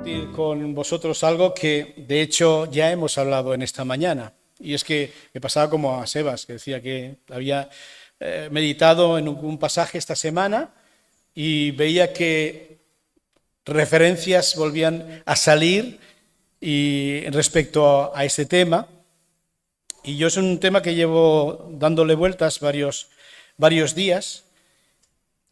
compartir con vosotros algo que de hecho ya hemos hablado en esta mañana. Y es que me pasaba como a Sebas, que decía que había meditado en un pasaje esta semana y veía que referencias volvían a salir respecto a ese tema. Y yo es un tema que llevo dándole vueltas varios días.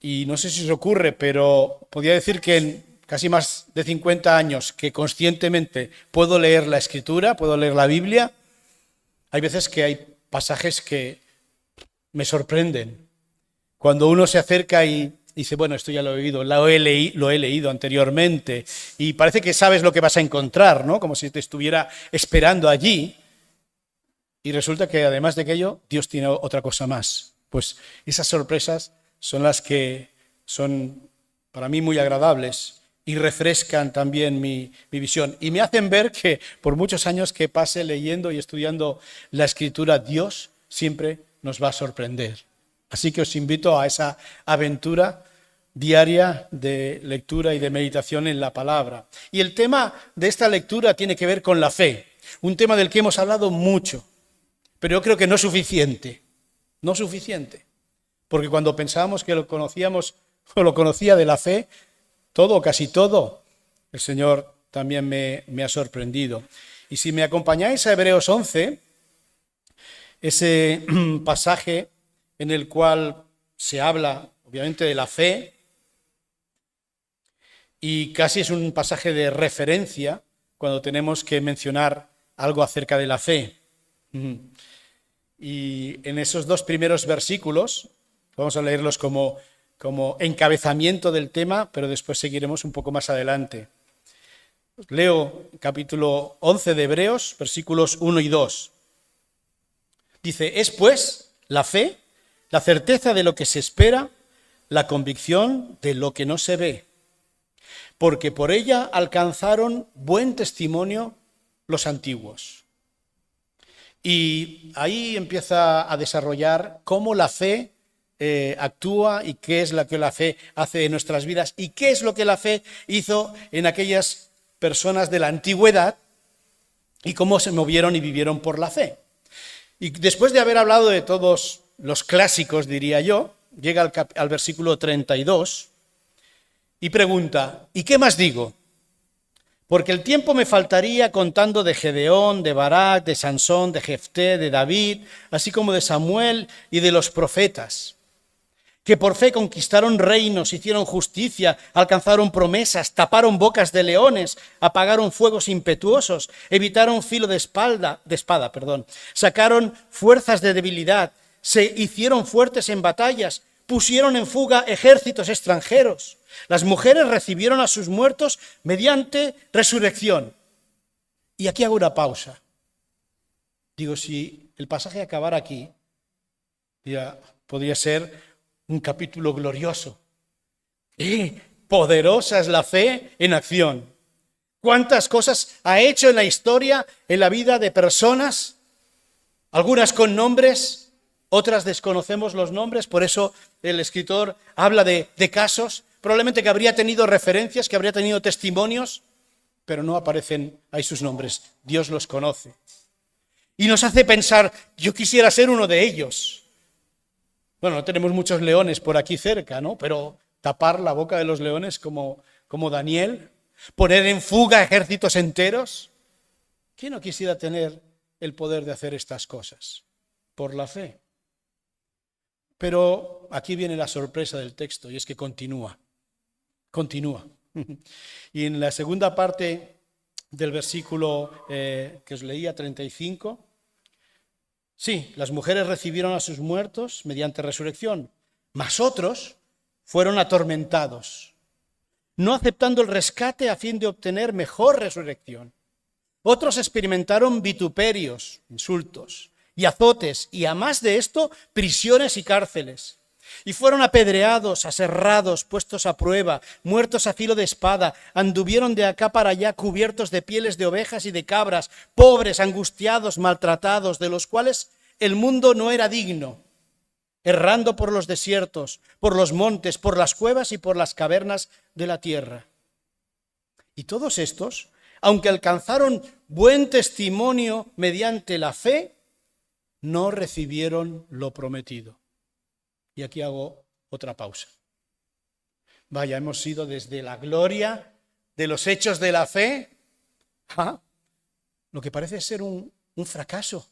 Y no sé si os ocurre, pero podría decir que en casi más de 50 años que conscientemente puedo leer la Escritura, puedo leer la Biblia, hay veces que hay pasajes que me sorprenden. Cuando uno se acerca y dice, bueno, esto ya lo he oído, lo he leído anteriormente, y parece que sabes lo que vas a encontrar, ¿no? Como si te estuviera esperando allí, y resulta que además de aquello, Dios tiene otra cosa más. Pues esas sorpresas son las que son para mí muy agradables y refrescan también mi visión. Y me hacen ver que por muchos años que pase leyendo y estudiando la Escritura, Dios siempre nos va a sorprender. Así que os invito a esa aventura diaria de lectura y de meditación en la palabra. Y el tema de esta lectura tiene que ver con la fe, un tema del que hemos hablado mucho, pero yo creo que no suficiente, porque cuando pensábamos que lo conocíamos o lo conocía de la fe, todo o casi todo, el Señor también me ha sorprendido. Y si me acompañáis a Hebreos 11, ese pasaje en el cual se habla obviamente de la fe, y casi es un pasaje de referencia cuando tenemos que mencionar algo acerca de la fe. Y en esos dos primeros versículos, vamos a leerlos como encabezamiento del tema, pero después seguiremos un poco más adelante. Leo capítulo 11 de Hebreos, versículos 1 y 2. Dice, es pues la fe, la certeza de lo que se espera, la convicción de lo que no se ve, porque por ella alcanzaron buen testimonio los antiguos. Y ahí empieza a desarrollar cómo la fe actúa y qué es lo que la fe hace en nuestras vidas y qué es lo que la fe hizo en aquellas personas de la antigüedad y cómo se movieron y vivieron por la fe. Y después de haber hablado de todos los clásicos, diría yo, llega al versículo 32 y pregunta, ¿y qué más digo? Porque el tiempo me faltaría contando de Gedeón, de Barak, de Sansón, de Jefté, de David, así como de Samuel y de los profetas, que por fe conquistaron reinos, hicieron justicia, alcanzaron promesas, taparon bocas de leones, apagaron fuegos impetuosos, evitaron filo de espada, sacaron fuerzas de debilidad, se hicieron fuertes en batallas, pusieron en fuga ejércitos extranjeros. Las mujeres recibieron a sus muertos mediante resurrección. Y aquí hago una pausa. Digo, si el pasaje acabara aquí, ya podría ser un capítulo glorioso. Poderosa es la fe en acción. ¿Cuántas cosas ha hecho en la historia, en la vida de personas? Algunas con nombres, otras desconocemos los nombres, por eso el escritor habla de casos, probablemente que habría tenido referencias, que habría tenido testimonios, pero no aparecen ahí sus nombres. Dios los conoce. Y nos hace pensar, yo quisiera ser uno de ellos. Bueno, no tenemos muchos leones por aquí cerca, ¿no? Pero tapar la boca de los leones como Daniel, poner en fuga ejércitos enteros. ¿Quién no quisiera tener el poder de hacer estas cosas? Por la fe. Pero aquí viene la sorpresa del texto y es que continúa. Y en la segunda parte del versículo que os leía, 35, sí, las mujeres recibieron a sus muertos mediante resurrección, mas otros fueron atormentados, no aceptando el rescate a fin de obtener mejor resurrección. Otros experimentaron vituperios, insultos y azotes, y a más de esto, prisiones y cárceles. Y fueron apedreados, aserrados, puestos a prueba, muertos a filo de espada, anduvieron de acá para allá cubiertos de pieles de ovejas y de cabras, pobres, angustiados, maltratados, de los cuales el mundo no era digno, errando por los desiertos, por los montes, por las cuevas y por las cavernas de la tierra. Y todos estos, aunque alcanzaron buen testimonio mediante la fe, no recibieron lo prometido. Y aquí hago otra pausa. Vaya, hemos ido desde la gloria de los hechos de la fe a lo que parece ser un fracaso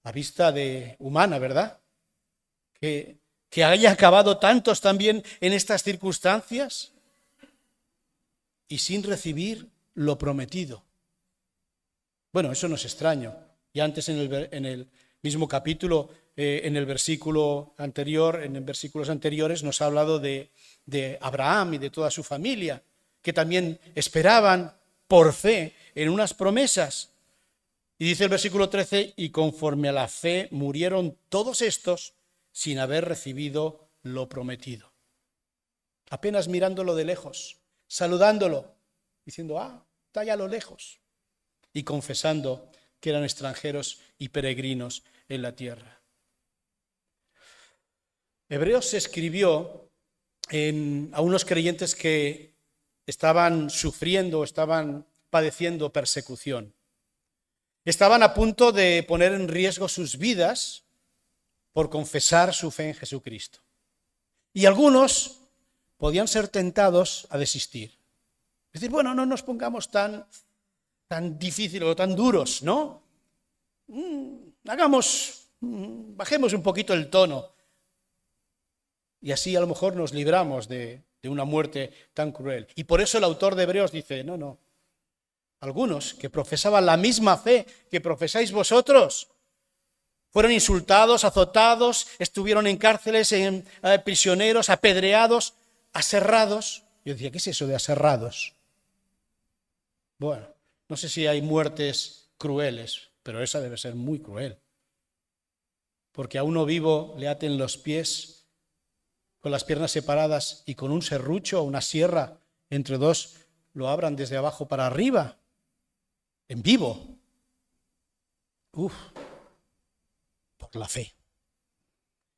a vista humana, ¿verdad? Que haya acabado tantos también en estas circunstancias y sin recibir lo prometido. Bueno, eso no es extraño. Ya antes en el mismo capítulo, en el versículo anterior, en versículos anteriores, nos ha hablado de Abraham y de toda su familia, que también esperaban por fe en unas promesas. Y dice el versículo 13, y conforme a la fe murieron todos estos sin haber recibido lo prometido. Apenas mirándolo de lejos, saludándolo, diciendo, está allá a lo lejos, y confesando que eran extranjeros y peregrinos en la tierra. Hebreos se escribió a unos creyentes que estaban sufriendo, estaban padeciendo persecución. Estaban a punto de poner en riesgo sus vidas por confesar su fe en Jesucristo. Y algunos podían ser tentados a desistir. Es decir, bueno, no nos pongamos tan difíciles o tan duros, ¿no? Bajemos un poquito el tono. Y así a lo mejor nos libramos de una muerte tan cruel. Y por eso el autor de Hebreos dice, no. Algunos que profesaban la misma fe que profesáis vosotros, fueron insultados, azotados, estuvieron en cárceles, prisioneros, apedreados, aserrados. Yo decía, ¿qué es eso de aserrados? Bueno, no sé si hay muertes crueles, pero esa debe ser muy cruel. Porque a uno vivo le aten los pies con las piernas separadas y con un serrucho o una sierra entre dos lo abran desde abajo para arriba, en vivo. Por la fe.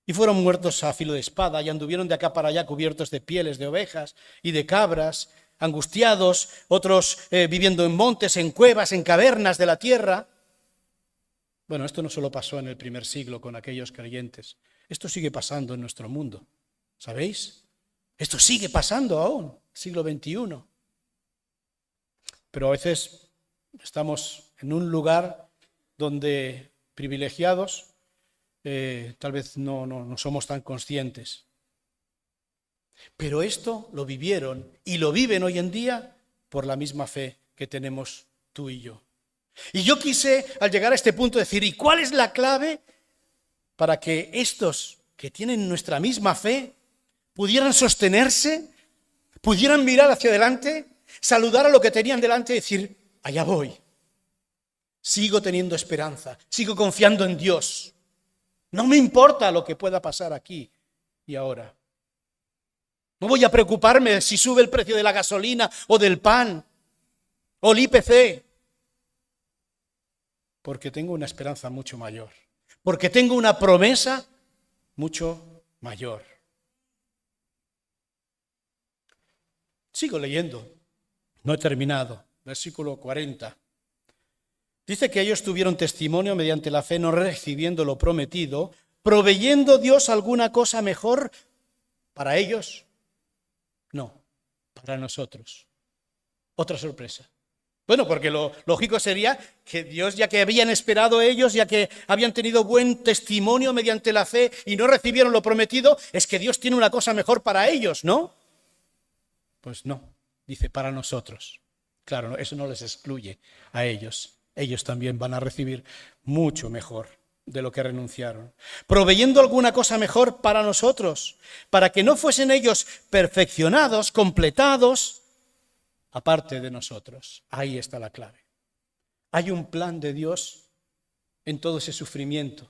Y fueron muertos a filo de espada y anduvieron de acá para allá cubiertos de pieles de ovejas y de cabras, angustiados, otros viviendo en montes, en cuevas, en cavernas de la tierra. Bueno, esto no solo pasó en el primer siglo con aquellos creyentes, esto sigue pasando en nuestro mundo, ¿sabéis? Esto sigue pasando aún, siglo XXI. Pero a veces estamos en un lugar donde privilegiados tal vez no somos tan conscientes. Pero esto lo vivieron y lo viven hoy en día por la misma fe que tenemos tú y yo. Y yo quise, al llegar a este punto, decir, ¿y cuál es la clave para que estos que tienen nuestra misma fe pudieran sostenerse, pudieran mirar hacia adelante, saludar a lo que tenían delante y decir, allá voy, sigo teniendo esperanza, sigo confiando en Dios, no me importa lo que pueda pasar aquí y ahora. No voy a preocuparme si sube el precio de la gasolina o del pan o el IPC, porque tengo una esperanza mucho mayor, porque tengo una promesa mucho mayor. Sigo leyendo, no he terminado, versículo 40. Dice que ellos tuvieron testimonio mediante la fe, no recibiendo lo prometido, proveyendo Dios alguna cosa mejor para ellos. No, para nosotros. Otra sorpresa. Bueno, porque lo lógico sería que Dios, ya que habían esperado ellos, ya que habían tenido buen testimonio mediante la fe y no recibieron lo prometido, es que Dios tiene una cosa mejor para ellos, ¿no? Pues no, dice para nosotros. Claro, eso no les excluye a ellos. Ellos también van a recibir mucho mejor de lo que renunciaron. Proveyendo alguna cosa mejor para nosotros, para que no fuesen ellos perfeccionados, completados, aparte de nosotros. Ahí está la clave. Hay un plan de Dios en todo ese sufrimiento.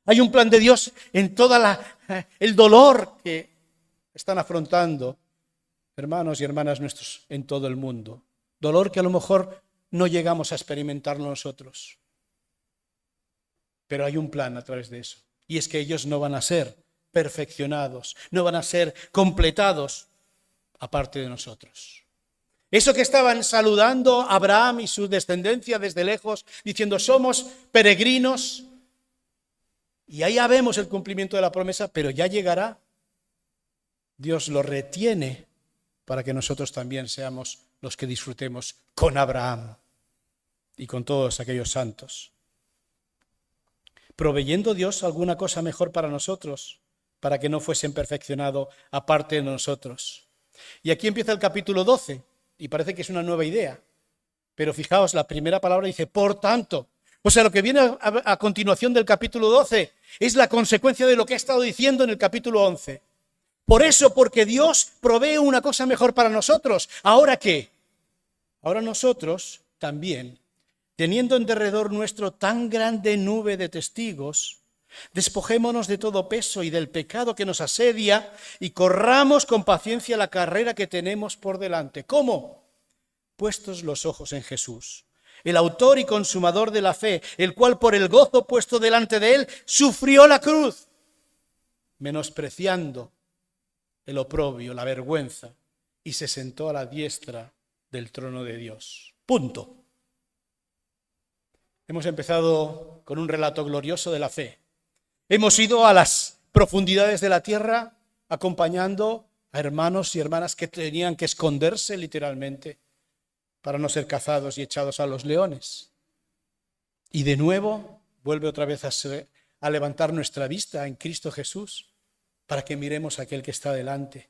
Hay un plan de Dios en todo el dolor que están afrontando hermanos y hermanas nuestros en todo el mundo. Dolor que a lo mejor no llegamos a experimentarlo nosotros. Pero hay un plan a través de eso. Y es que ellos no van a ser perfeccionados, no van a ser completados aparte de nosotros. Eso que estaban saludando a Abraham y su descendencia desde lejos, diciendo somos peregrinos. Y ahí ya vemos el cumplimiento de la promesa, pero ya llegará. Dios lo retiene para que nosotros también seamos los que disfrutemos con Abraham y con todos aquellos santos. Proveyendo Dios alguna cosa mejor para nosotros, para que no fuesen perfeccionados aparte de nosotros. Y aquí empieza el capítulo 12, y parece que es una nueva idea. Pero fijaos, la primera palabra dice, por tanto. O sea, lo que viene a continuación del capítulo 12 es la consecuencia de lo que ha estado diciendo en el capítulo 11. Por eso, porque Dios provee una cosa mejor para nosotros. ¿Ahora qué? Ahora nosotros también, teniendo en derredor nuestro tan grande nube de testigos, despojémonos de todo peso y del pecado que nos asedia y corramos con paciencia la carrera que tenemos por delante. ¿Cómo? Puestos los ojos en Jesús, el autor y consumador de la fe, el cual por el gozo puesto delante de él sufrió la cruz, menospreciando el oprobio, la vergüenza, y se sentó a la diestra del trono de Dios. Punto. Hemos empezado con un relato glorioso de la fe. Hemos ido a las profundidades de la tierra acompañando a hermanos y hermanas que tenían que esconderse literalmente para no ser cazados y echados a los leones. Y de nuevo vuelve otra vez a levantar nuestra vista en Cristo Jesús para que miremos a aquel que está delante.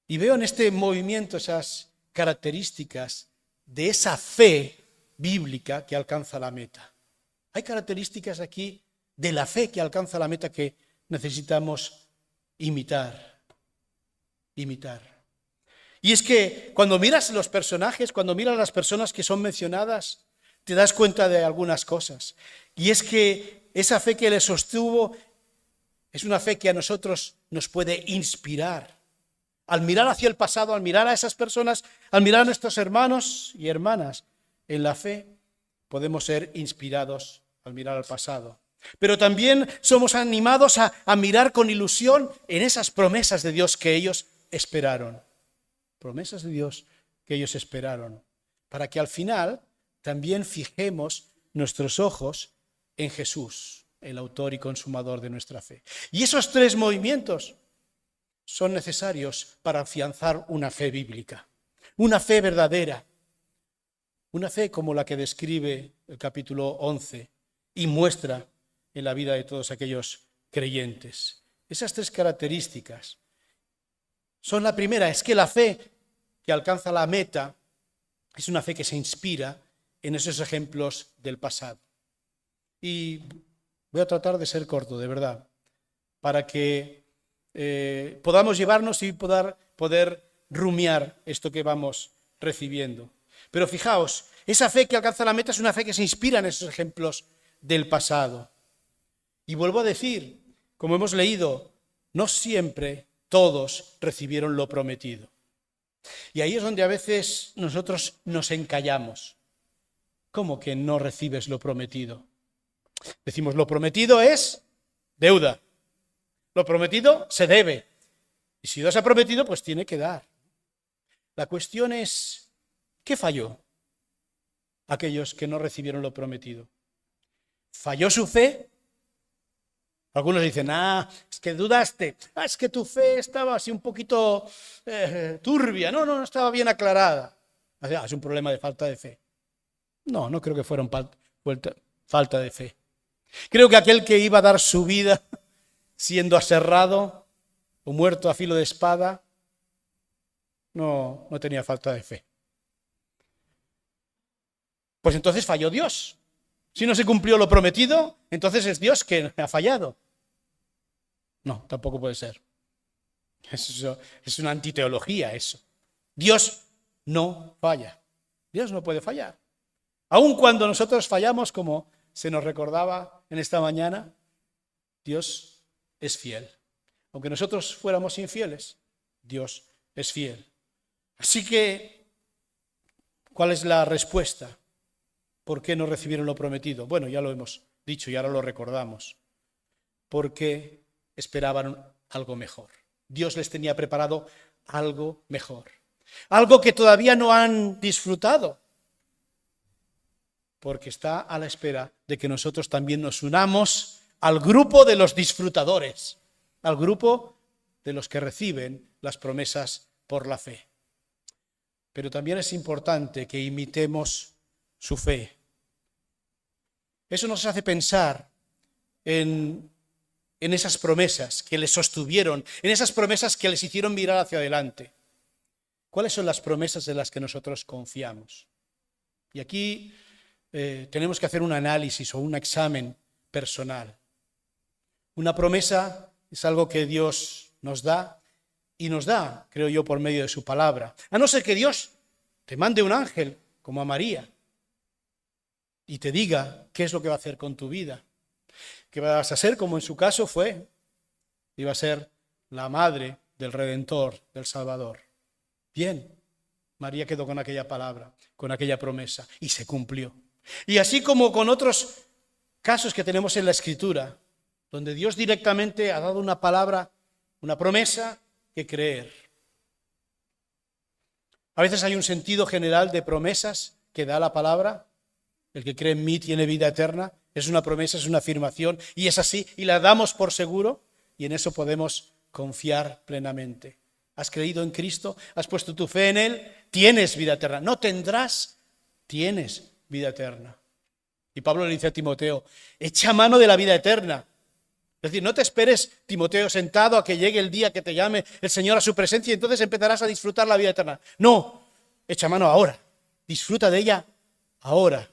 Y veo en este movimiento esas características de esa fe bíblica que alcanza la meta. Hay características aquí de la fe que alcanza la meta que necesitamos imitar. Y es que cuando miras los personajes, cuando miras las personas que son mencionadas, te das cuenta de algunas cosas. Y es que esa fe que les sostuvo es una fe que a nosotros nos puede inspirar. Al mirar hacia el pasado, al mirar a esas personas, al mirar a nuestros hermanos y hermanas en la fe, podemos ser inspirados al mirar al pasado. Pero también somos animados a mirar con ilusión en esas promesas de Dios que ellos esperaron. Promesas de Dios que ellos esperaron. Para que al final también fijemos nuestros ojos en Jesús, el autor y consumador de nuestra fe. Y esos tres movimientos son necesarios para afianzar una fe bíblica, una fe verdadera, una fe como la que describe el capítulo 11 y muestra en la vida de todos aquellos creyentes. Esas tres características son: la primera es que la fe que alcanza la meta es una fe que se inspira en esos ejemplos del pasado. Y voy a tratar de ser corto, de verdad, para que podamos llevarnos y poder rumiar esto que vamos recibiendo. Pero fijaos, esa fe que alcanza la meta es una fe que se inspira en esos ejemplos del pasado. Y vuelvo a decir, como hemos leído, no siempre todos recibieron lo prometido. Y ahí es donde a veces nosotros nos encallamos. ¿Cómo que no recibes lo prometido? Decimos, lo prometido es deuda. Lo prometido se debe. Y si Dios ha prometido, pues tiene que dar. La cuestión es, ¿qué falló aquellos que no recibieron lo prometido? ¿Falló su fe? Algunos dicen, es que dudaste, es que tu fe estaba así un poquito turbia, no estaba bien aclarada. Es un problema de falta de fe. No creo que fuera falta de fe. Creo que aquel que iba a dar su vida siendo aserrado o muerto a filo de espada, no tenía falta de fe. Pues entonces falló Dios. Si no se cumplió lo prometido, entonces es Dios que ha fallado. No, tampoco puede ser. Eso es una antiteología eso. Dios no falla. Dios no puede fallar. Aun cuando nosotros fallamos, como se nos recordaba en esta mañana, Dios es fiel. Aunque nosotros fuéramos infieles, Dios es fiel. Así que, ¿cuál es la respuesta? ¿Por qué no recibieron lo prometido? Bueno, ya lo hemos dicho y ahora lo recordamos. Porque esperaban algo mejor. Dios les tenía preparado algo mejor. algo que todavía no han disfrutado, porque está a la espera de que nosotros también nos unamos al grupo de los disfrutadores, al grupo de los que reciben las promesas por la fe. Pero también es importante que imitemos su fe. Eso nos hace pensar en esas promesas que les sostuvieron, en esas promesas que les hicieron mirar hacia adelante. ¿Cuáles son las promesas en las que nosotros confiamos? Y aquí tenemos que hacer un análisis o un examen personal. Una promesa es algo que Dios nos da y nos da, creo yo, por medio de su palabra. A no ser que Dios te mande un ángel, como a María, y te diga qué es lo que va a hacer con tu vida. Que vas a ser, como en su caso fue, iba a ser la madre del Redentor, del Salvador. Bien, María quedó con aquella palabra, con aquella promesa, y se cumplió. Y así como con otros casos que tenemos en la Escritura, donde Dios directamente ha dado una palabra, una promesa que creer. A veces hay un sentido general de promesas que da la palabra. El que cree en mí tiene vida eterna. Es una promesa, es una afirmación, y es así, y la damos por seguro, y en eso podemos confiar plenamente. ¿Has creído en Cristo? ¿Has puesto tu fe en Él? Tienes vida eterna. No tendrás, tienes vida eterna. Y Pablo le dice a Timoteo, echa mano de la vida eterna. Es decir, no te esperes, Timoteo, sentado a que llegue el día que te llame el Señor a su presencia y entonces empezarás a disfrutar la vida eterna. No, echa mano ahora. Disfruta de ella ahora.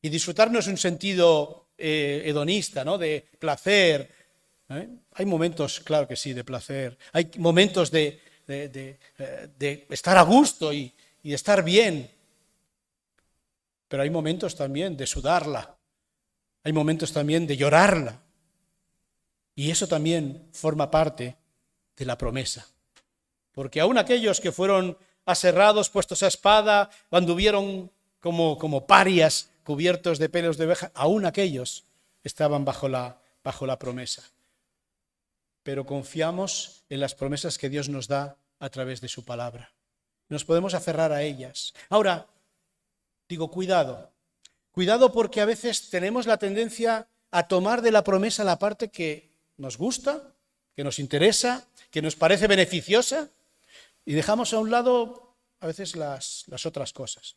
Y disfrutar no es un sentido hedonista, ¿no? De placer. Hay momentos, claro que sí, de placer. Hay momentos de estar a gusto y de estar bien. Pero hay momentos también de sudarla. Hay momentos también de llorarla. Y eso también forma parte de la promesa. Porque aún aquellos que fueron aserrados, puestos a espada, anduvieron como parias, cubiertos de pelos de oveja, aún aquellos estaban bajo la promesa. Pero confiamos en las promesas que Dios nos da a través de su palabra. Nos podemos aferrar a ellas. Ahora, digo, cuidado porque a veces tenemos la tendencia a tomar de la promesa la parte que nos gusta, que nos interesa, que nos parece beneficiosa, y dejamos a un lado a veces las otras cosas.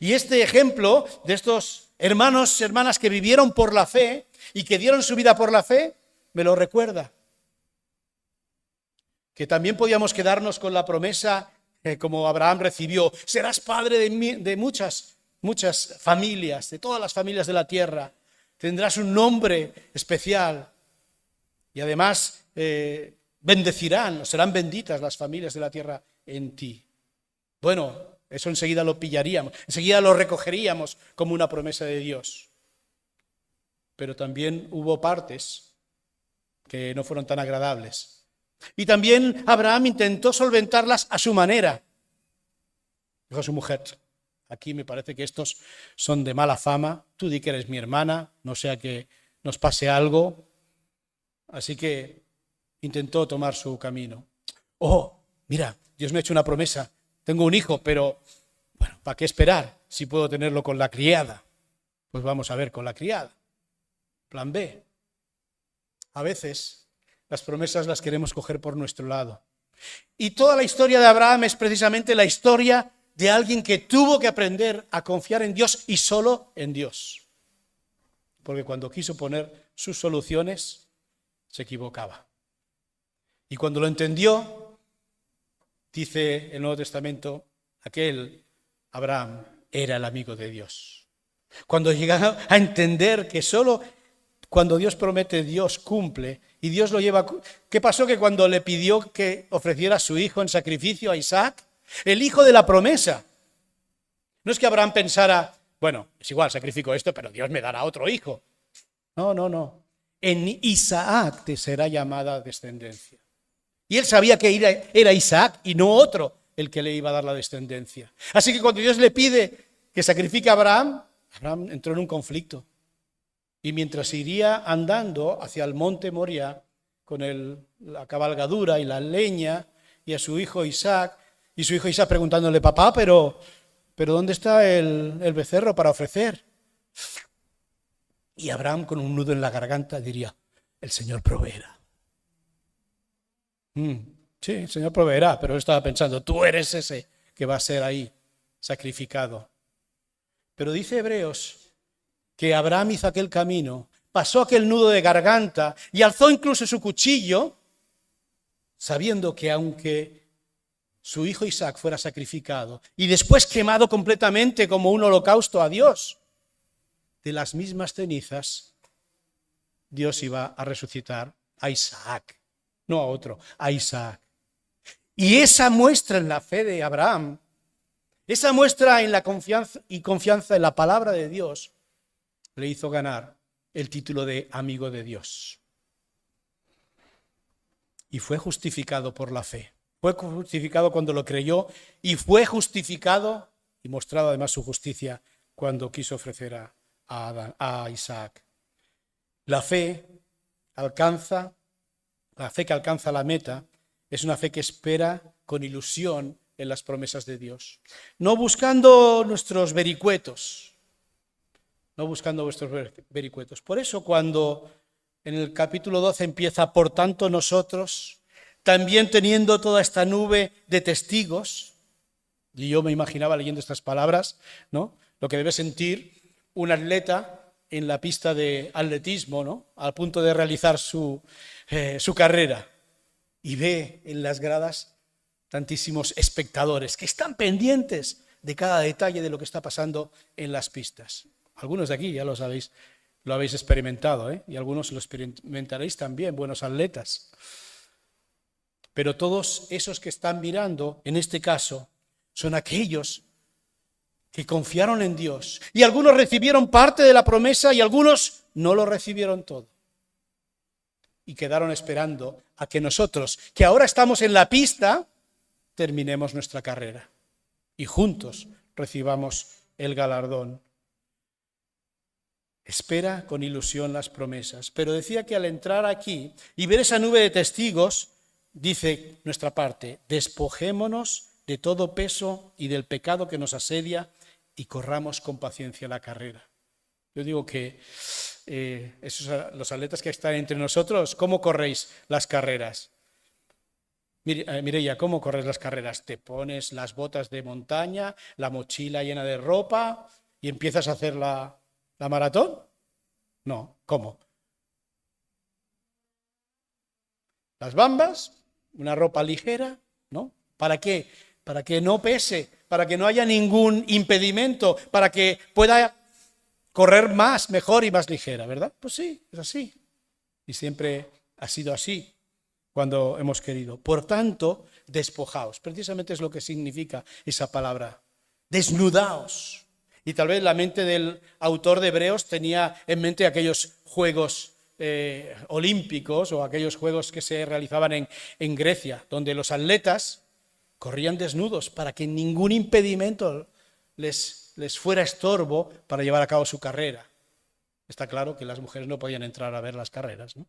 Y este ejemplo de estos hermanos y hermanas que vivieron por la fe y que dieron su vida por la fe, me lo recuerda. Que también podíamos quedarnos con la promesa como Abraham recibió, serás padre de muchas familias, de todas las familias de la tierra, tendrás un nombre especial y además bendecirán, serán benditas las familias de la tierra en ti. Bueno, eso enseguida lo pillaríamos, enseguida lo recogeríamos como una promesa de Dios. Pero también hubo partes que no fueron tan agradables. Y también Abraham intentó solventarlas a su manera. Dijo a su mujer, aquí me parece que estos son de mala fama, tú di que eres mi hermana, no sea que nos pase algo. Así que intentó tomar su camino. Oh, mira, Dios me ha hecho una promesa. Tengo un hijo, pero, bueno, ¿para qué esperar si puedo tenerlo con la criada? Pues vamos a ver con la criada. Plan B. A veces las promesas las queremos coger por nuestro lado. Y toda la historia de Abraham es precisamente la historia de alguien que tuvo que aprender a confiar en Dios y solo en Dios. Porque cuando quiso poner sus soluciones, se equivocaba. Y cuando lo entendió, dice el Nuevo Testamento, aquel Abraham era el amigo de Dios. Cuando llegaba a entender que solo cuando Dios promete, Dios cumple y Dios lo lleva. ¿Qué pasó? Que cuando le pidió que ofreciera a su hijo en sacrificio a Isaac, el hijo de la promesa. No es que Abraham pensara, bueno, es igual, sacrifico esto, pero Dios me dará otro hijo. No. En Isaac te será llamada descendencia. Y él sabía que era Isaac y no otro el que le iba a dar la descendencia. Así que cuando Dios le pide que sacrifique a Abraham, Abraham entró en un conflicto. Y mientras iría andando hacia el monte Moria con la cabalgadura y la leña y a su hijo Isaac, Y su hijo Isaac preguntándole, papá, pero ¿dónde está el becerro para ofrecer? Y Abraham, con un nudo en la garganta, diría, el Señor proveerá. Sí, el Señor proveerá, pero yo estaba pensando, tú eres ese que va a ser ahí sacrificado. Pero dice Hebreos que Abraham hizo aquel camino, pasó aquel nudo de garganta y alzó incluso su cuchillo, sabiendo que aunque su hijo Isaac fuera sacrificado y después quemado completamente como un holocausto a Dios, de las mismas cenizas Dios iba a resucitar a Isaac, no a otro, a Isaac. Y esa muestra en la fe de Abraham, esa muestra en la confianza en la palabra de Dios, le hizo ganar el título de amigo de Dios. Y fue justificado por la fe. Fue justificado cuando lo creyó y fue justificado y mostrado además su justicia cuando quiso ofrecer a Isaac. La fe que alcanza la meta es una fe que espera con ilusión en las promesas de Dios. No buscando nuestros vericuetos. Por eso cuando en el capítulo 12 empieza, por tanto nosotros, también teniendo toda esta nube de testigos, y yo me imaginaba leyendo estas palabras, ¿no?, lo que debe sentir un atleta en la pista de atletismo, ¿no?, al punto de realizar su carrera, y ve en las gradas tantísimos espectadores que están pendientes de cada detalle de lo que está pasando en las pistas. Algunos de aquí ya lo habéis experimentado, y algunos lo experimentaréis también, buenos atletas. Pero todos esos que están mirando, en este caso, son aquellos que confiaron en Dios. Y algunos recibieron parte de la promesa y algunos no lo recibieron todo. Y quedaron esperando a que nosotros, que ahora estamos en la pista, terminemos nuestra carrera. Y juntos recibamos el galardón. Espera con ilusión las promesas. Pero decía que al entrar aquí y ver esa nube de testigos, dice nuestra parte, despojémonos de todo peso y del pecado que nos asedia y corramos con paciencia la carrera. Yo digo que los atletas que están entre nosotros, ¿cómo corréis las carreras? Mireia, ¿cómo corres las carreras? ¿Te pones las botas de montaña, la mochila llena de ropa y empiezas a hacer la maratón? No, ¿cómo? Las bambas, una ropa ligera, ¿no? ¿Para qué? Para que no pese, para que no haya ningún impedimento, para que pueda correr más, mejor y más ligera, ¿verdad? Pues sí, es así. Y siempre ha sido así cuando hemos querido. Por tanto, despojaos. Precisamente es lo que significa esa palabra. Desnudaos. Y tal vez la mente del autor de Hebreos tenía en mente aquellos juegos olímpicos o aquellos juegos que se realizaban en Grecia, donde los atletas corrían desnudos para que ningún impedimento les fuera estorbo para llevar a cabo su carrera. Está claro que las mujeres no podían entrar a ver las carreras, ¿no?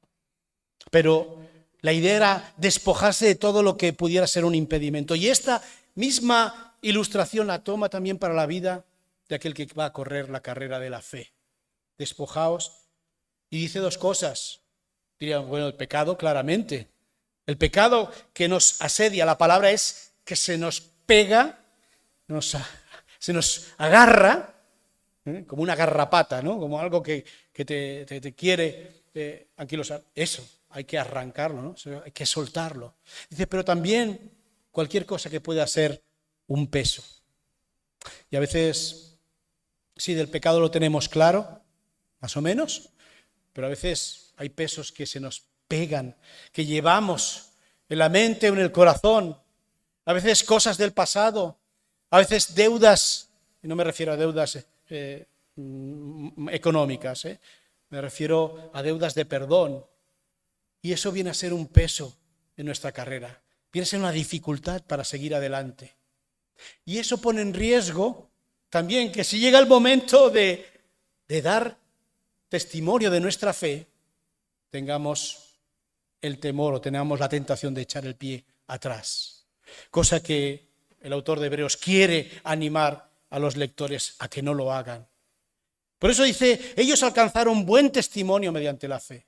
Pero la idea era despojarse de todo lo que pudiera ser un impedimento. Y esta misma ilustración la toma también para la vida de aquel que va a correr la carrera de la fe. Despojaos. Y dice dos cosas. Dirían, bueno, el pecado, claramente. El pecado que nos asedia, la palabra es que se nos pega, se nos agarra, como una garrapata, ¿no? Como algo que te quiere anquilosar. Eso, hay que arrancarlo, ¿no? Hay que soltarlo. Dice, pero también cualquier cosa que pueda ser un peso. Y a veces, sí, del pecado lo tenemos claro, más o menos, pero a veces hay pesos que se nos pegan, que llevamos en la mente o en el corazón, a veces cosas del pasado, a veces deudas, y no me refiero a deudas económicas, me refiero a deudas de perdón, y eso viene a ser un peso en nuestra carrera, viene a ser una dificultad para seguir adelante. Y eso pone en riesgo también que si llega el momento de dar testimonio de nuestra fe, tengamos el temor o tengamos la tentación de echar el pie atrás. Cosa que el autor de Hebreos quiere animar a los lectores a que no lo hagan. Por eso dice, ellos alcanzaron buen testimonio mediante la fe.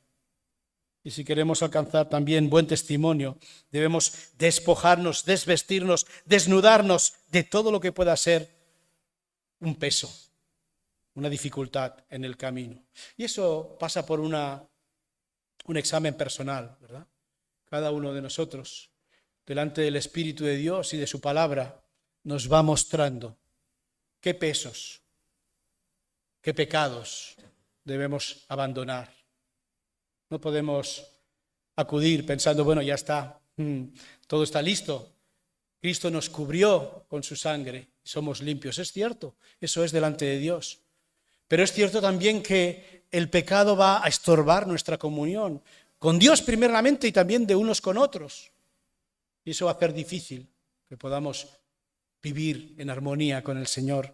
Y si queremos alcanzar también buen testimonio, debemos despojarnos, desvestirnos, desnudarnos de todo lo que pueda ser un peso, una dificultad en el camino. Y eso pasa por un examen personal, ¿verdad? Cada uno de nosotros, delante del Espíritu de Dios y de su palabra, nos va mostrando qué pesos, qué pecados debemos abandonar. No podemos acudir pensando, bueno, ya está, todo está listo. Cristo nos cubrió con su sangre, somos limpios. Es cierto, eso es delante de Dios. Pero es cierto también que el pecado va a estorbar nuestra comunión, con Dios primeramente y también de unos con otros. Y eso va a hacer difícil que podamos vivir en armonía con el Señor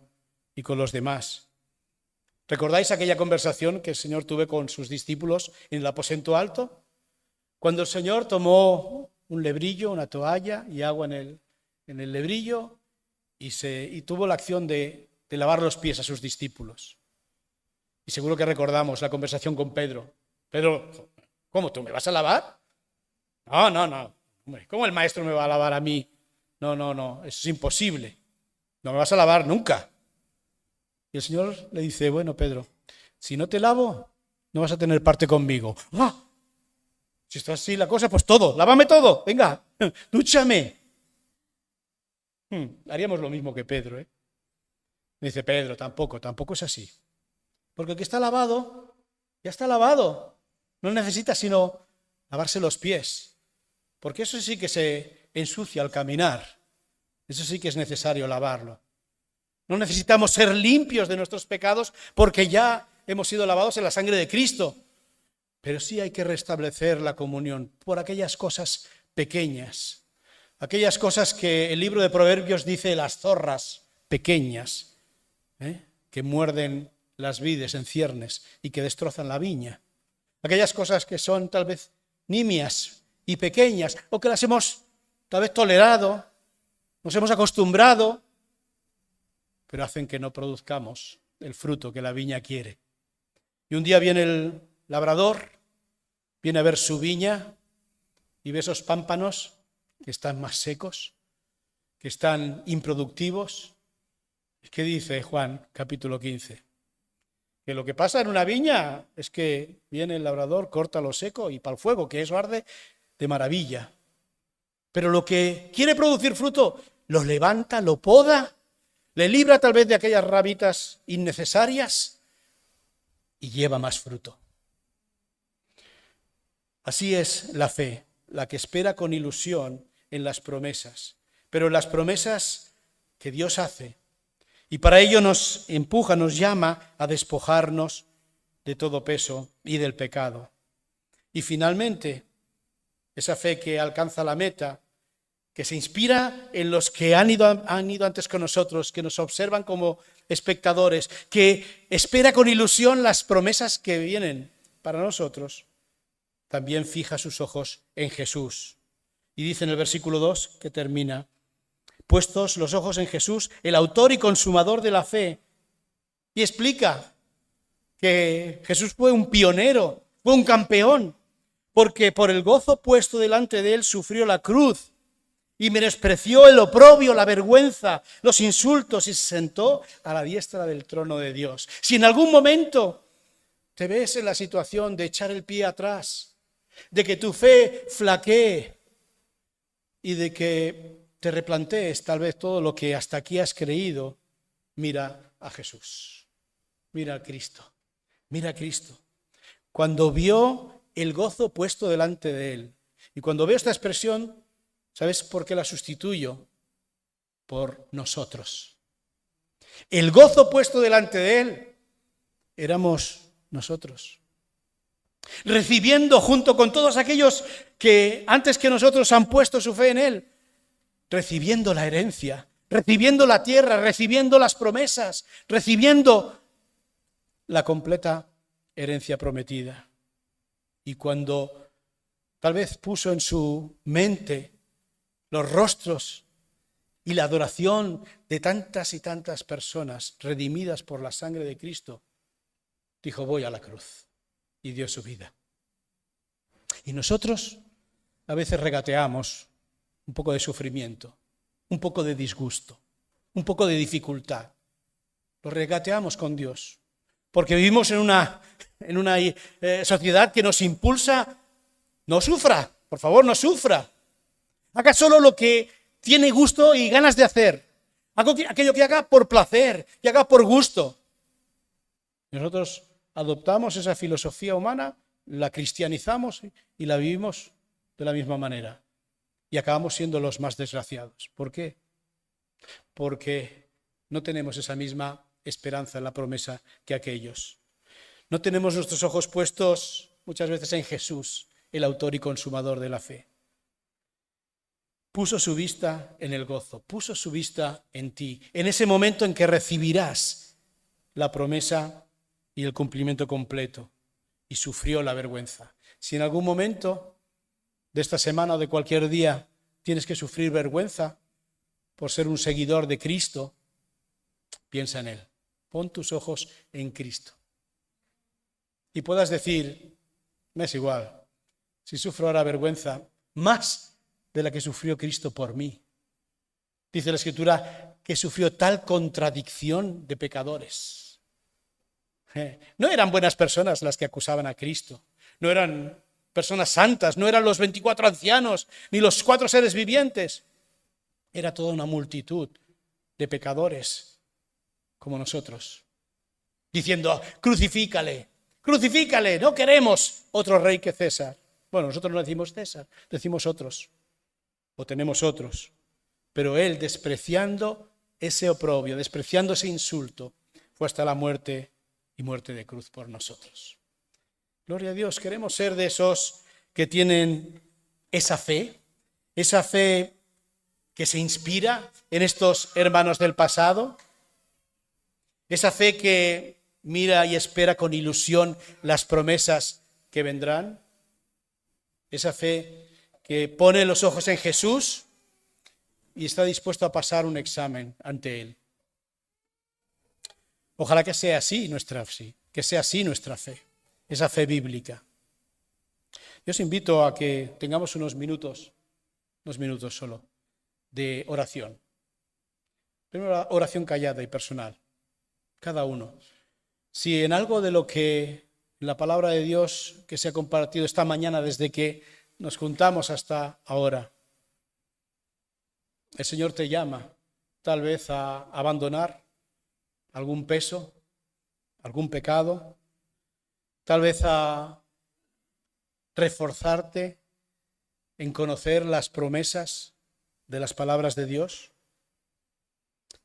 y con los demás. ¿Recordáis aquella conversación que el Señor tuvo con sus discípulos en el aposento alto? Cuando el Señor tomó un lebrillo, una toalla y agua en el lebrillo y tuvo la acción de lavar los pies a sus discípulos. Y seguro que recordamos la conversación con Pedro. Pedro, ¿cómo? ¿Tú me vas a lavar? No. ¿Cómo el maestro me va a lavar a mí? No, eso es imposible. No me vas a lavar nunca. Y el Señor le dice, bueno, Pedro, si no te lavo, no vas a tener parte conmigo. Si está así la cosa, pues todo, lávame todo, venga, dúchame. Haríamos lo mismo que Pedro, ¿eh? Me dice, Pedro, tampoco es así. Porque el que está lavado, ya está lavado. No necesita sino lavarse los pies. Porque eso sí que se ensucia al caminar. Eso sí que es necesario lavarlo. No necesitamos ser limpios de nuestros pecados porque ya hemos sido lavados en la sangre de Cristo. Pero sí hay que restablecer la comunión por aquellas cosas pequeñas. Aquellas cosas que el libro de Proverbios dice las zorras pequeñas, que muerden las vides en ciernes y que destrozan la viña. Aquellas cosas que son tal vez nimias y pequeñas o que las hemos tal vez tolerado, nos hemos acostumbrado, pero hacen que no produzcamos el fruto que la viña quiere. Y un día viene el labrador, viene a ver su viña y ve esos pámpanos que están más secos, que están improductivos. ¿Qué dice Juan, capítulo 15? Que lo que pasa en una viña es que viene el labrador, corta lo seco y para el fuego, que eso arde de maravilla. Pero lo que quiere producir fruto, lo levanta, lo poda, le libra tal vez de aquellas ramitas innecesarias y lleva más fruto. Así es la fe, la que espera con ilusión en las promesas, pero en las promesas que Dios hace. Y para ello nos empuja, nos llama a despojarnos de todo peso y del pecado. Y finalmente, esa fe que alcanza la meta, que se inspira en los que han ido antes con nosotros, que nos observan como espectadores, que espera con ilusión las promesas que vienen para nosotros, también fija sus ojos en Jesús. Y dice en el versículo 2 que termina, puestos los ojos en Jesús, el autor y consumador de la fe, y explica que Jesús fue un pionero, fue un campeón, porque por el gozo puesto delante de él sufrió la cruz, y menospreció el oprobio, la vergüenza, los insultos y se sentó a la diestra del trono de Dios. Si en algún momento te ves en la situación de echar el pie atrás, de que tu fe flaquee y de que te replantees tal vez todo lo que hasta aquí has creído, mira a Jesús, mira a Cristo, mira a Cristo. Cuando vio el gozo puesto delante de él, y cuando veo esta expresión, ¿sabes por qué la sustituyo? Por nosotros. El gozo puesto delante de él éramos nosotros. Recibiendo junto con todos aquellos que antes que nosotros han puesto su fe en él, recibiendo la herencia, recibiendo la tierra, recibiendo las promesas, recibiendo la completa herencia prometida. Y cuando tal vez puso en su mente los rostros y la adoración de tantas y tantas personas redimidas por la sangre de Cristo, dijo, voy a la cruz, y dio su vida. Y nosotros a veces regateamos un poco de sufrimiento, un poco de disgusto, un poco de dificultad. Lo regateamos con Dios, porque vivimos en una sociedad que nos impulsa, no sufra, por favor, no sufra. Haga solo lo que tiene gusto y ganas de hacer. Aquello que haga por placer, que haga por gusto. Nosotros adoptamos esa filosofía humana, la cristianizamos y la vivimos de la misma manera. Y acabamos siendo los más desgraciados. ¿Por qué? Porque no tenemos esa misma esperanza en la promesa que aquellos. No tenemos nuestros ojos puestos muchas veces en Jesús, el autor y consumador de la fe. Puso su vista en el gozo, puso su vista en ti, en ese momento en que recibirás la promesa y el cumplimiento completo, y sufrió la vergüenza. Si en algún momento de esta semana o de cualquier día tienes que sufrir vergüenza por ser un seguidor de Cristo, piensa en Él. Pon tus ojos en Cristo. Y puedas decir, me es igual, si sufro ahora vergüenza, más de la que sufrió Cristo por mí. Dice la Escritura que sufrió tal contradicción de pecadores. No eran buenas personas las que acusaban a Cristo, no eran personas santas, no eran los 24 ancianos, ni los 4 seres vivientes. Era toda una multitud de pecadores como nosotros, diciendo, crucifícale, crucifícale, no queremos otro rey que César. Bueno, nosotros no decimos César, decimos otros, o tenemos otros. Pero él, despreciando ese oprobio, despreciando ese insulto, fue hasta la muerte y muerte de cruz por nosotros. Gloria a Dios, queremos ser de esos que tienen esa fe que se inspira en estos hermanos del pasado, esa fe que mira y espera con ilusión las promesas que vendrán, esa fe que pone los ojos en Jesús y está dispuesto a pasar un examen ante Él. Ojalá que sea así nuestra fe, esa fe bíblica. Yo os invito a que tengamos unos minutos solo, de oración. Primero, oración callada y personal, cada uno. Si en algo de lo que la palabra de Dios que se ha compartido esta mañana desde que nos juntamos hasta ahora, el Señor te llama tal vez a abandonar algún peso, algún pecado, tal vez a reforzarte en conocer las promesas de las palabras de Dios,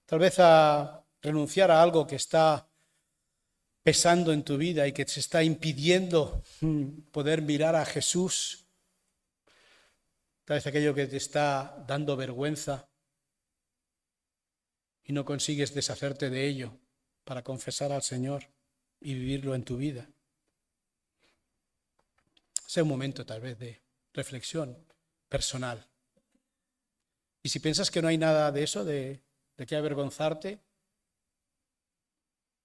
tal vez a renunciar a algo que está pesando en tu vida y que te está impidiendo poder mirar a Jesús, tal vez aquello que te está dando vergüenza y no consigues deshacerte de ello para confesar al Señor y vivirlo en tu vida. Sea un momento tal vez de reflexión personal. Y si piensas que no hay nada de eso, de qué avergonzarte,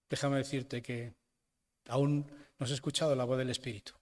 déjame decirte que aún no has escuchado la voz del Espíritu.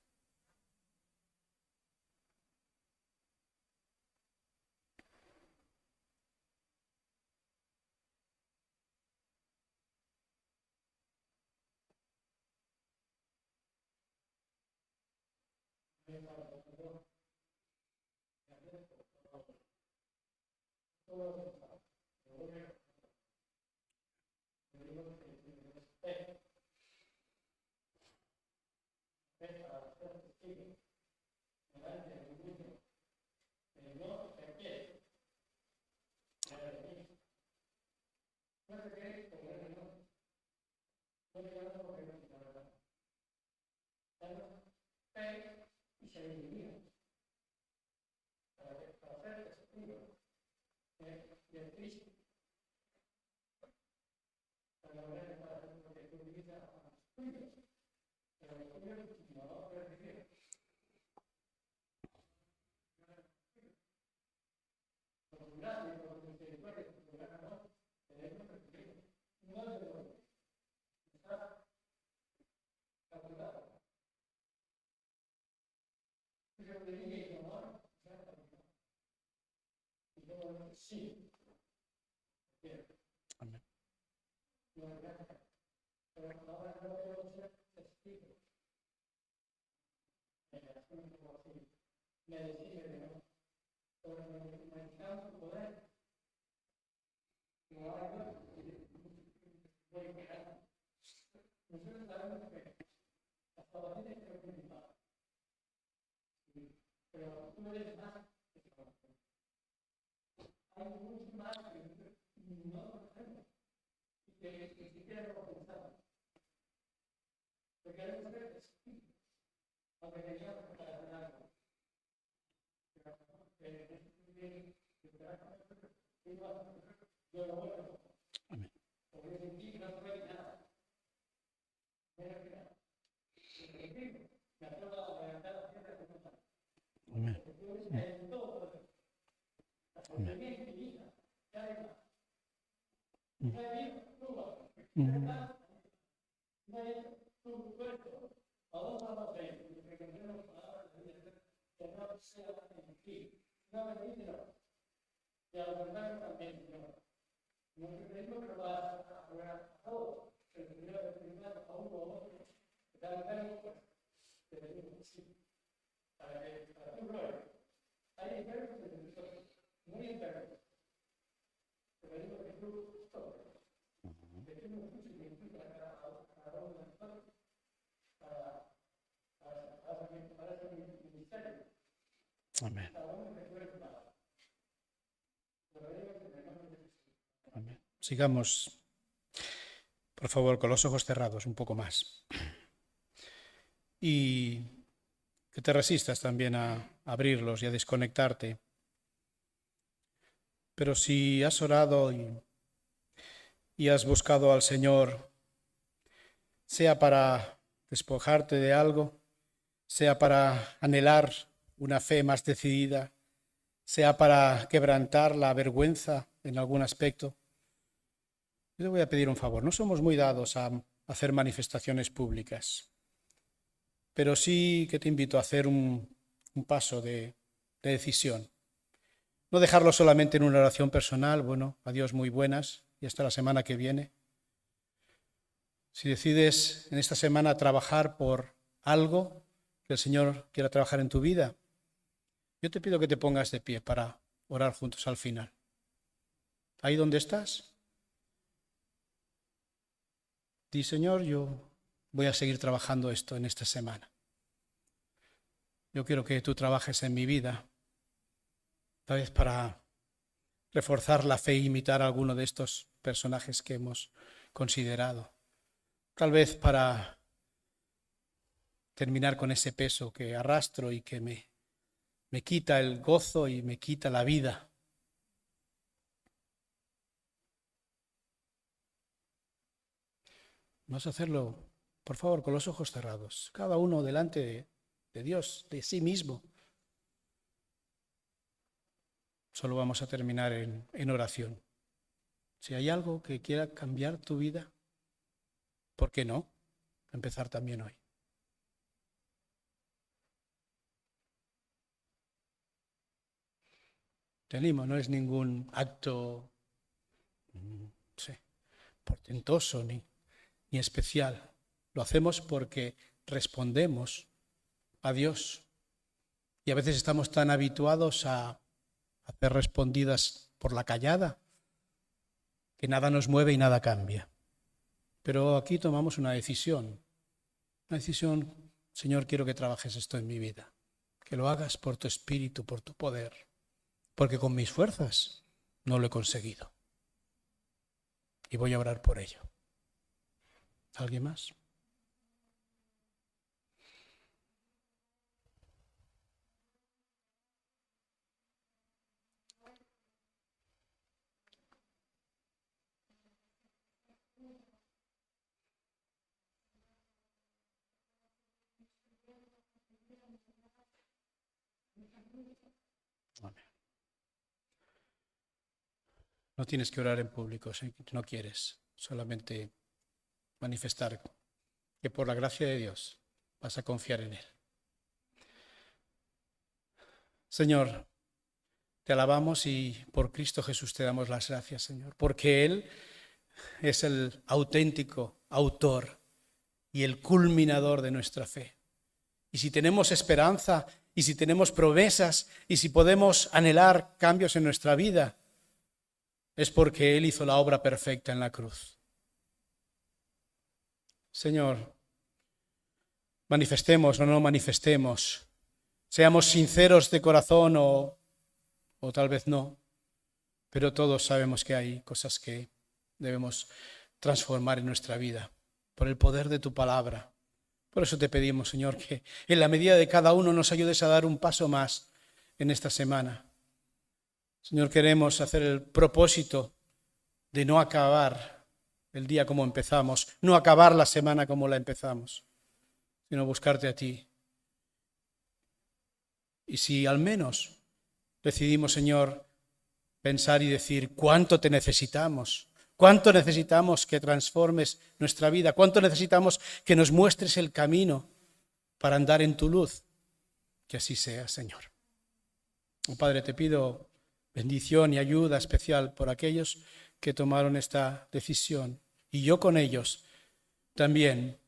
Amén. Amén. Amén. Amén. Amén. Sigamos, por favor, con los ojos cerrados un poco más. Y que te resistas también a abrirlos y a desconectarte. Pero si has orado y has buscado al Señor, sea para despojarte de algo, sea para anhelar una fe más decidida, sea para quebrantar la vergüenza en algún aspecto, yo te voy a pedir un favor. No somos muy dados a hacer manifestaciones públicas, pero sí que te invito a hacer un paso de decisión. No dejarlo solamente en una oración personal, bueno, adiós, muy buenas, y hasta la semana que viene. Si decides en esta semana trabajar por algo que el Señor quiera trabajar en tu vida, yo te pido que te pongas de pie para orar juntos al final. Ahí donde estás, di, Señor, yo voy a seguir trabajando esto en esta semana. Yo quiero que tú trabajes en mi vida, tal vez para reforzar la fe e imitar a alguno de estos personajes que hemos considerado. Tal vez para terminar con ese peso que arrastro y que me quita el gozo y me quita la vida. Vamos a hacerlo, por favor, con los ojos cerrados, cada uno delante de Dios, de sí mismo. Solo vamos a terminar en oración. Si hay algo que quiera cambiar tu vida, ¿por qué no? Empezar también hoy. Te animo, no es ningún acto portentoso ni especial. Lo hacemos porque respondemos a Dios. Y a veces estamos tan habituados a hacer respondidas por la callada que nada nos mueve y nada cambia. Pero aquí tomamos una decisión. Una decisión, Señor, quiero que trabajes esto en mi vida. Que lo hagas por tu espíritu, por tu poder. Porque con mis fuerzas no lo he conseguido. Y voy a orar por ello. ¿Alguien más? Amén. No tienes que orar en público si no quieres. solamente manifestar que por la gracia de Dios vas a confiar en Él. Señor, te alabamos y por Cristo Jesús te damos las gracias, Señor, porque Él es el auténtico autor y el culminador de nuestra fe. Y si tenemos esperanza, y si tenemos promesas, y si podemos anhelar cambios en nuestra vida, es porque Él hizo la obra perfecta en la cruz. Señor, manifestemos o no manifestemos, seamos sinceros de corazón o tal vez no, pero todos sabemos que hay cosas que debemos transformar en nuestra vida por el poder de tu palabra. Por eso te pedimos, Señor, que en la medida de cada uno nos ayudes a dar un paso más en esta semana. Señor, queremos hacer el propósito de no acabar el día como empezamos, no acabar la semana como la empezamos, sino buscarte a ti. Y si al menos decidimos, Señor, pensar y decir cuánto te necesitamos, cuánto necesitamos que transformes nuestra vida, cuánto necesitamos que nos muestres el camino para andar en tu luz, que así sea, Señor. Oh, Padre, te pido bendición y ayuda especial por aquellos que tomaron esta decisión y yo con ellos también,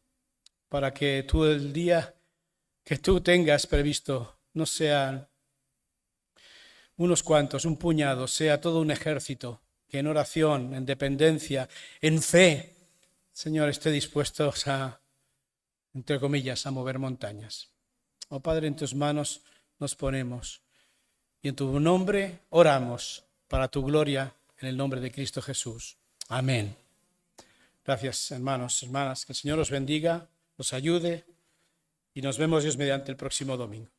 para que tú el día que tú tengas previsto no sean unos cuantos, un puñado, sea todo un ejército que en oración, en dependencia, en fe, Señor, esté dispuestos a, entre comillas, a mover montañas. Oh Padre, en tus manos nos ponemos y en tu nombre oramos para tu gloria, en el nombre de Cristo Jesús. Amén. Gracias, hermanos, hermanas. Que el Señor os bendiga, os ayude y nos vemos Dios mediante el próximo domingo.